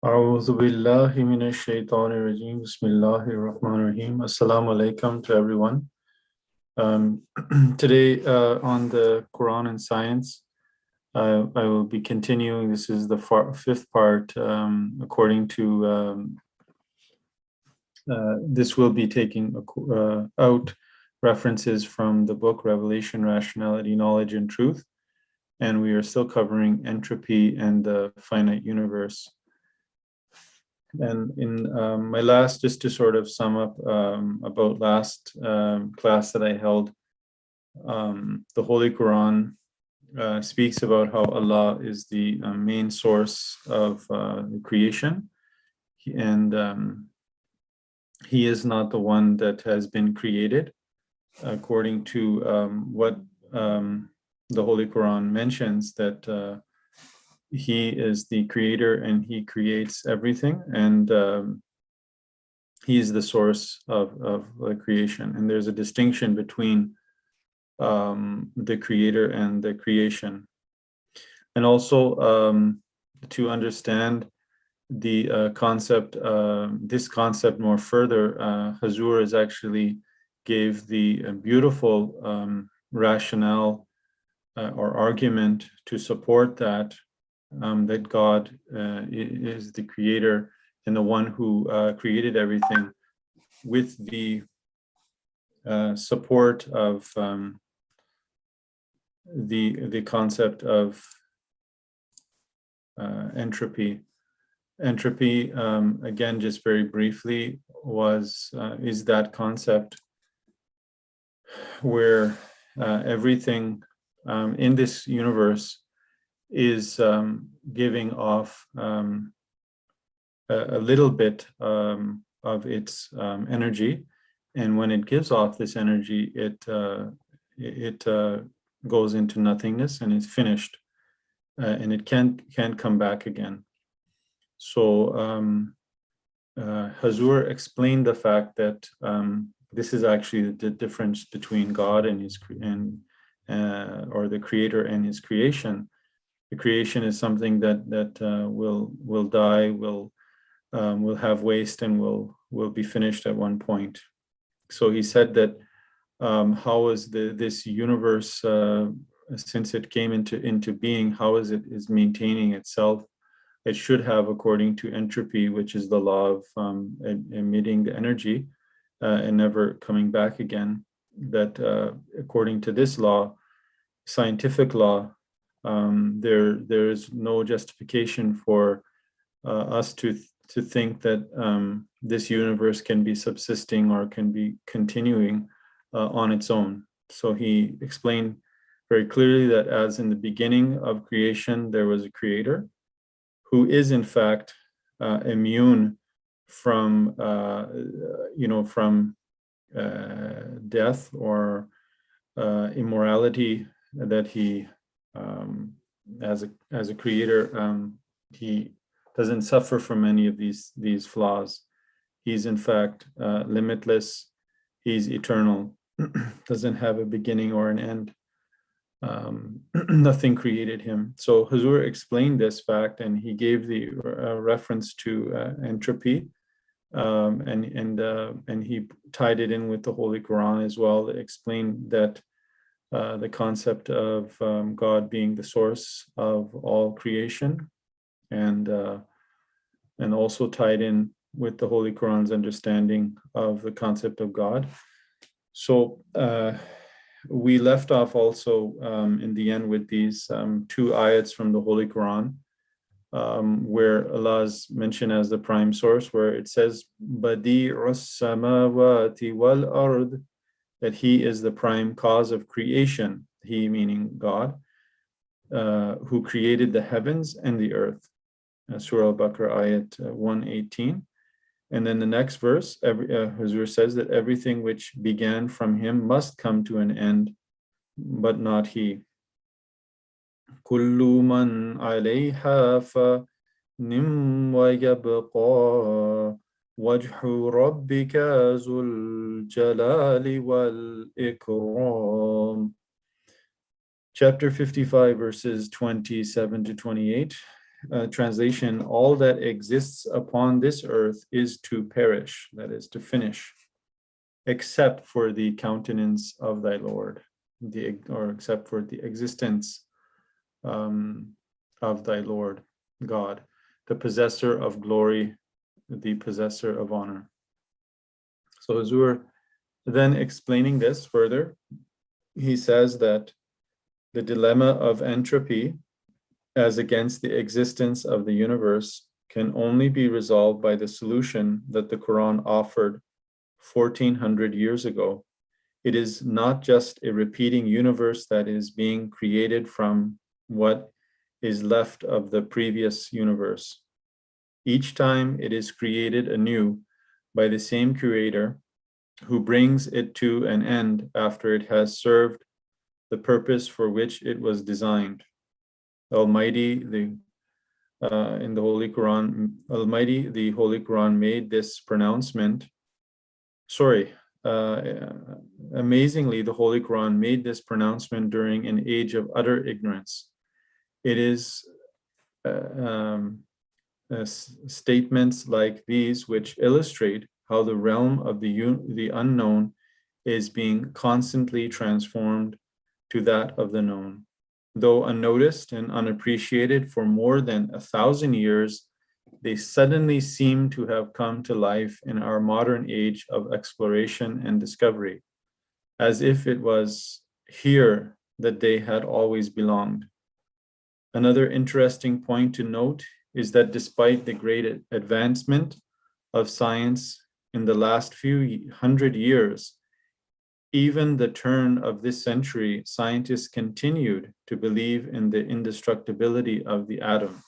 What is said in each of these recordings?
أعوذ بالله من الشيطان الرجيم بسم الله الرحمن الرحيم Assalamu alaikum to everyone. Today on the Quran and Science, I will be continuing. This is the fifth part. According to this will be taking out references from the book Revelation, Rationality, Knowledge, and Truth. And we are still covering entropy and the finite universe. And in my last, just to sort of sum up about last class that I held, the Holy Quran speaks about how Allah is the main source of the creation, and He is not the one that has been created, according to what the Holy Quran mentions, that He is the creator and He creates everything, and He is the source of the creation. And there's a distinction between the creator and the creation. And also to understand the concept, this concept more further, Hazur is actually gave the beautiful rationale or argument to support that, that God is the creator and the one who created everything, with the support of the concept of entropy. Entropy, again, just very briefly, is that concept where everything in this universe is giving off a little bit of its energy, and when it gives off this energy, it goes into nothingness and is finished, and it can't come back again. So Hazur explained the fact that this is actually the difference between God and his or the creator and his creation. The creation is something that will die, will have waste, and will be finished at one point. So he said that how is this universe, since it came into being, how is maintaining itself? It should have, according to entropy, which is the law of emitting the energy and never coming back again, that according to this law, scientific law, there is no justification for us to think that this universe can be subsisting or can be continuing on its own. So he explained very clearly that as in the beginning of creation, there was a creator who is in fact immune from death or immorality, that he as a creator, he doesn't suffer from any of these flaws. He's in fact limitless. He's eternal. Doesn't have a beginning or an end. Nothing created him. So Hazur explained this fact, and he gave the reference to entropy, and he tied it in with the Holy Quran as well. It explained that the concept of God being the source of all creation, and also tied in with the Holy Quran's understanding of the concept of God. So we left off also in the end with these two ayats from the Holy Quran, where Allah is mentioned as the prime source, where it says, Badi'us samawati wal ard, that He is the prime cause of creation, He meaning God, who created the heavens and the earth. Surah Al-Baqarah, ayat 118. And then the next verse, Hazur says that everything which began from Him must come to an end, but not He. Kullu man alayha fanim wa yabqa wajhu rabbika zul jalali wal ikram. Chapter 55, verses 27 to 28. translation, all that exists upon this earth is to perish, that is to finish, except for the countenance of thy Lord, or except for the existence of thy Lord God, the possessor of glory, the possessor of honor. So as we're then explaining this further, he says that the dilemma of entropy as against the existence of the universe can only be resolved by the solution that the Quran offered 1400 years ago. It is not just a repeating universe that is being created from what is left of the previous universe. Each time it is created anew by the same creator who brings it to an end after it has served the purpose for which it was designed. Almighty, in the Holy Quran, Almighty, the Holy Quran made this pronouncement. Amazingly, the Holy Quran made this pronouncement during an age of utter ignorance. It is statements like these which illustrate how the realm of the unknown is being constantly transformed to that of the known. Though unnoticed and unappreciated for more than 1,000 years, they suddenly seem to have come to life in our modern age of exploration and discovery, as if it was here that they had always belonged. Another interesting point to note is that despite the great advancement of science in the last few hundred years, even the turn of this century, scientists continued to believe in the indestructibility of the atom.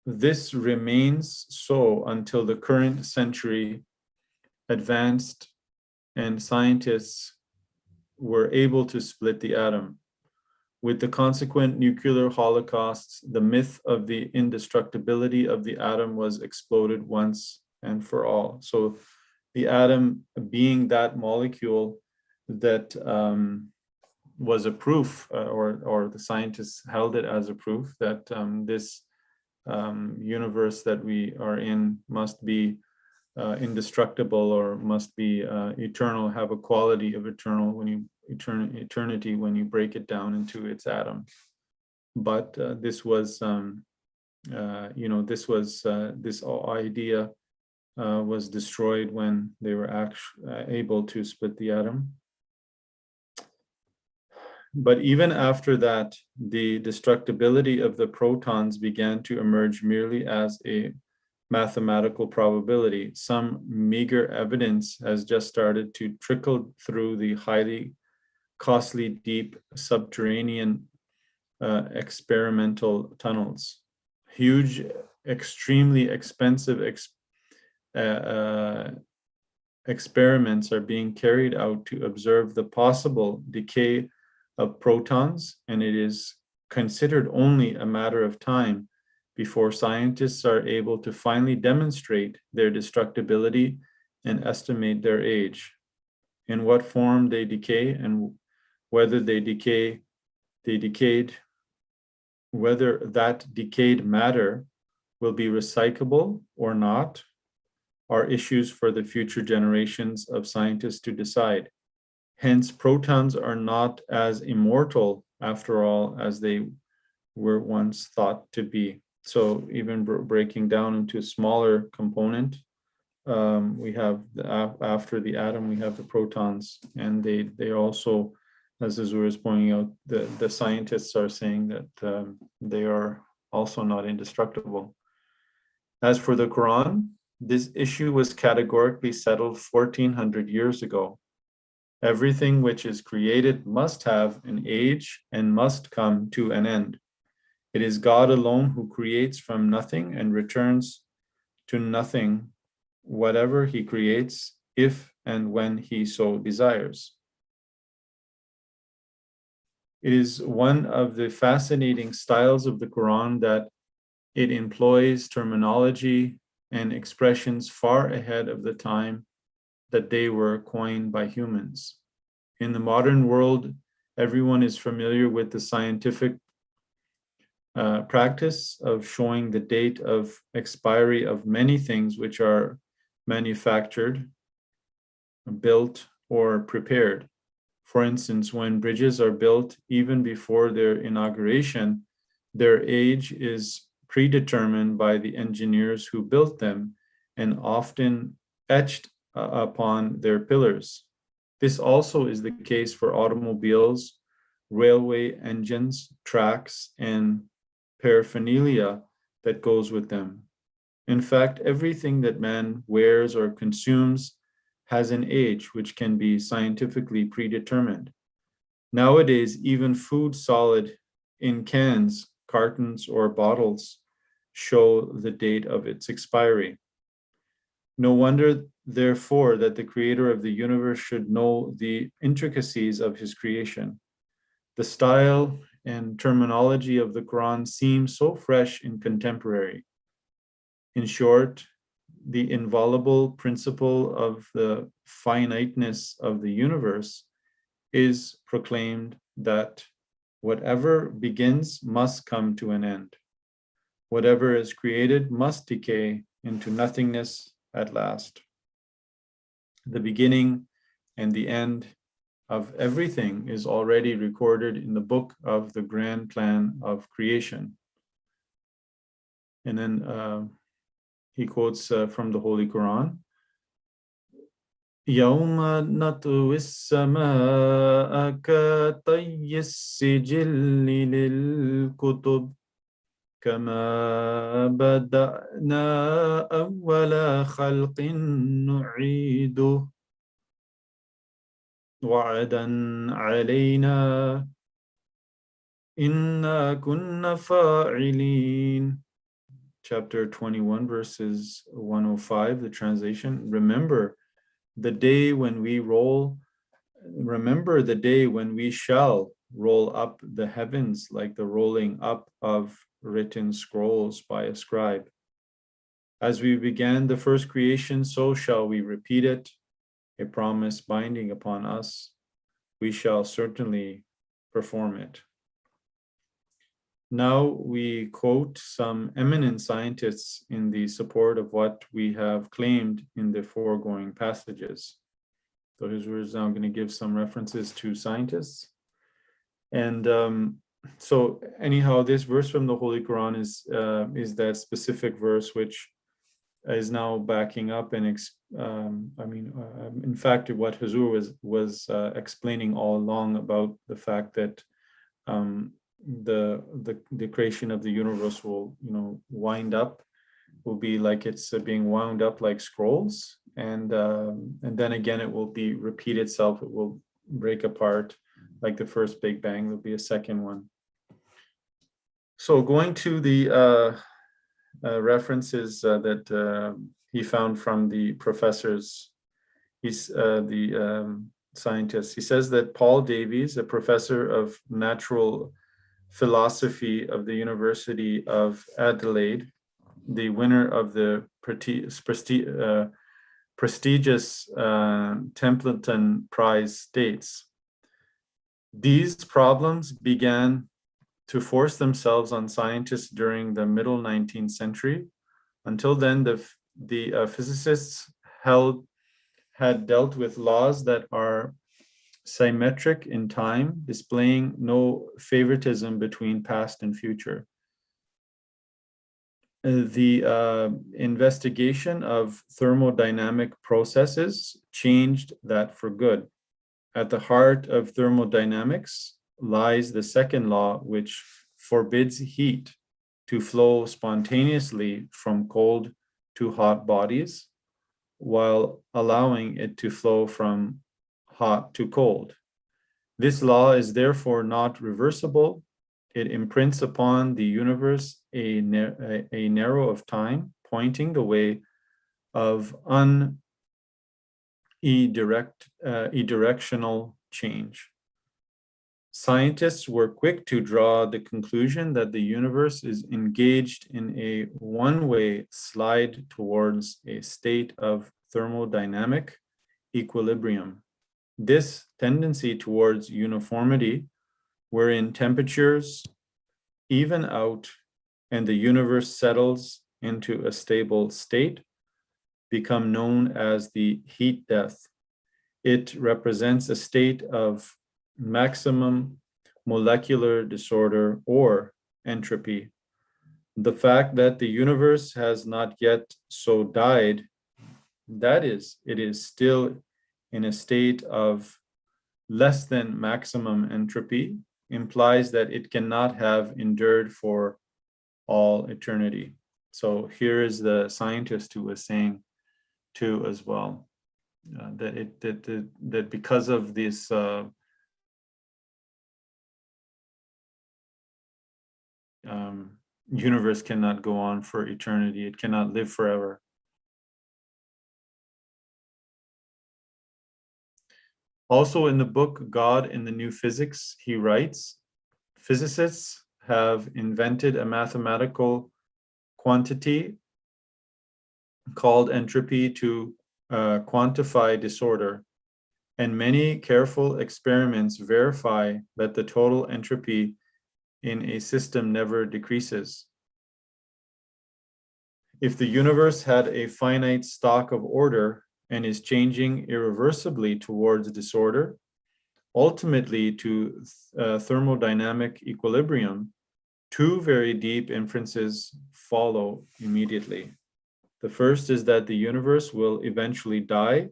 This remains so until the current century advanced and scientists were able to split the atom. With the consequent nuclear holocausts, the myth of the indestructibility of the atom was exploded once and for all. So the atom being that molecule that was a proof, or the scientists held it as a proof that this universe that we are in must be indestructible, or must be eternal, have a quality of eternal when you eternity when you break it down into its atom. But this was this idea was destroyed when they were able to split the atom. But even after that, the destructibility of the protons began to emerge merely as a mathematical probability. Some meager evidence has just started to trickle through the highly costly deep subterranean experimental tunnels. Huge, extremely expensive experiments are being carried out to observe the possible decay of protons, and it is considered only a matter of time before scientists are able to finally demonstrate their destructibility and estimate their age, in what form they decay, and whether whether that decayed matter will be recyclable or not, are issues for the future generations of scientists to decide. Hence, protons are not as immortal, after all, as they were once thought to be. So even breaking down into a smaller component, we have after the atom, we have the protons, and they also, as Azur is pointing out, the scientists are saying that they are also not indestructible. As for the Quran, this issue was categorically settled 1400 years ago. Everything which is created must have an age and must come to an end. It is God alone who creates from nothing and returns to nothing whatever he creates, if and when he so desires. It is one of the fascinating styles of the Quran that it employs terminology and expressions far ahead of the time that they were coined by humans. In the modern world, everyone is familiar with the scientific practice of showing the date of expiry of many things which are manufactured, built, or prepared. For instance, when bridges are built, even before their inauguration, their age is predetermined by the engineers who built them and often etched upon their pillars. This also is the case for automobiles, railway engines, tracks, and paraphernalia that goes with them. In fact, everything that man wears or consumes has an age which can be scientifically predetermined. Nowadays, even food solid in cans, cartons, or bottles show the date of its expiry. No wonder, therefore, that the creator of the universe should know the intricacies of his creation. The style and terminology of the Quran seem so fresh and contemporary. In short, the inviolable principle of the finiteness of the universe is proclaimed that whatever begins must come to an end. Whatever is created must decay into nothingness at last. The beginning and the end of everything is already recorded in the book of the grand plan of creation. And then he quotes from the Holy Quran, يوم نطوي السماء كطي السجل للكتب كما بدأنا أول خلق نعيده وعدا علينا إنا كنا فاعلين. Chapter 21, verses 105, the translation. Remember the day when we shall roll up the heavens like the rolling up of written scrolls by a scribe. As we began the first creation, so shall we repeat it, a promise binding upon us. We shall certainly perform it. Now we quote some eminent scientists in the support of what we have claimed in the foregoing passages. So his words now going to give some references to scientists. And so anyhow, this verse from the Holy Quran is that specific verse which is now backing up and in fact, what Hazur was explaining all along about the fact that the creation of the universe will wind up, will be like it's being wound up like scrolls, and then again it will be repeat itself. It will break apart like the first Big Bang. There'll be a second one. So going to the references that he found from the professors, he's the scientists. He says that Paul Davies, a professor of natural philosophy of the University of Adelaide, the winner of the prestigious Templeton Prize, states, these problems began to force themselves on scientists during the middle 19th century. Until then, the physicists had dealt with laws that are symmetric in time, displaying no favoritism between past and future. The investigation of thermodynamic processes changed that for good. At the heart of thermodynamics lies the second law, which forbids heat to flow spontaneously from cold to hot bodies, while allowing it to flow from hot to cold. This law is therefore not reversible. It imprints upon the universe a narrow of time, pointing the way of unidirectional change. Scientists were quick to draw the conclusion that the universe is engaged in a one-way slide towards a state of thermodynamic equilibrium. This tendency towards uniformity, wherein temperatures, even out and the universe settles into a stable state, become known as the heat death. It represents a state of maximum molecular disorder or entropy. The fact that the universe has not yet so died, that is, it is still in a state of less than maximum entropy, implies that it cannot have endured for all eternity. So here is the scientist who was saying too as well, that because of this universe cannot go on for eternity, it cannot live forever. Also in the book God in the New Physics, he writes, physicists have invented a mathematical quantity called entropy to quantify disorder, and many careful experiments verify that the total entropy in a system never decreases. If the universe had a finite stock of order and is changing irreversibly towards disorder, ultimately to thermodynamic equilibrium, two very deep inferences follow immediately. The first is that the universe will eventually die,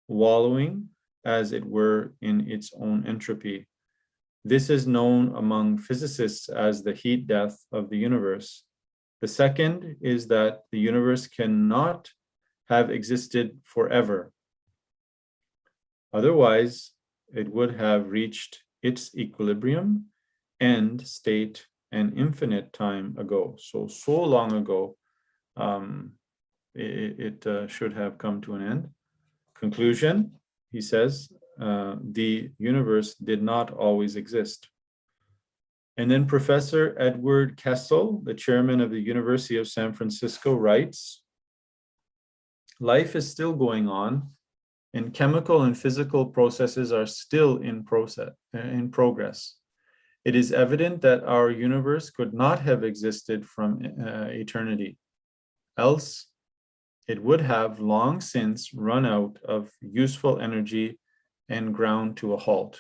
wallowing, as it were, in its own entropy. This is known among physicists as the heat death of the universe. The second is that the universe cannot have existed forever. Otherwise, it would have reached its equilibrium end state an infinite time ago. So long ago, it should have come to an end. Conclusion, he says, the universe did not always exist. And then Professor Edward Kessel, the chairman of the University of San Francisco, writes, life is still going on, and chemical and physical processes are still in progress. It is evident that our universe could not have existed from eternity. Else, it would have long since run out of useful energy and ground to a halt.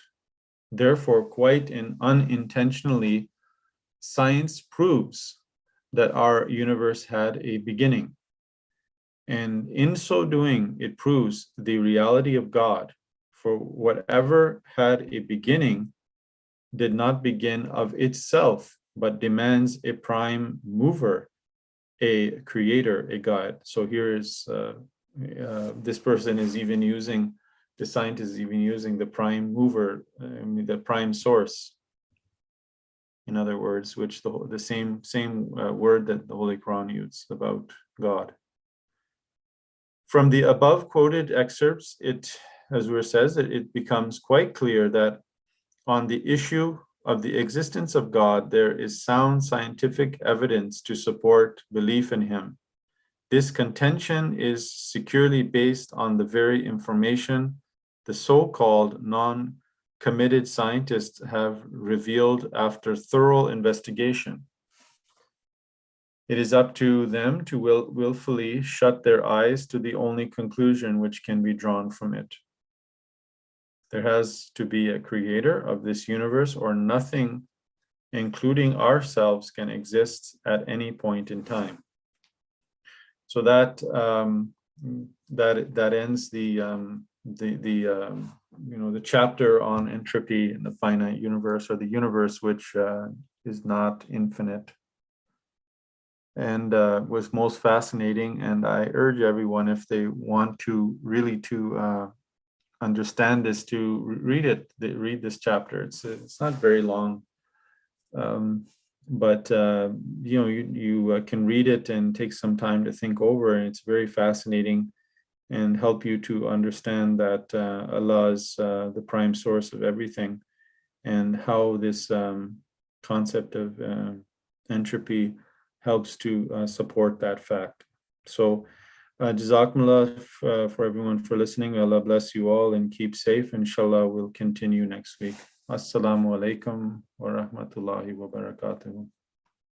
Therefore, quite unintentionally, science proves that our universe had a beginning. And in so doing, it proves the reality of God, for whatever had a beginning did not begin of itself, but demands a prime mover, a creator, a God. So here is, this person is even using, the scientist is even using the prime mover, the prime source, in other words, which the same word that the Holy Quran uses about God. From the above quoted excerpts, as Ur says, it becomes quite clear that on the issue of the existence of God, there is sound scientific evidence to support belief in him. This contention is securely based on the very information the so-called non-committed scientists have revealed after thorough investigation. It is up to them to willfully shut their eyes to the only conclusion which can be drawn from it. There has to be a creator of this universe, or nothing, including ourselves, can exist at any point in time. So that ends the chapter on entropy in the finite universe, or the universe which is not infinite, and was most fascinating. And I urge everyone, if they want to really understand this, to read this chapter. It's not very long, but you can read it and take some time to think over, and it's very fascinating, and help you to understand that Allah is the prime source of everything, and how this concept of entropy helps to support that fact. So Jazakumullah for everyone for listening. Allah bless you all and keep safe. Inshallah, we'll continue next week. Assalamu alaikum wa rahmatullahi wa barakatuh.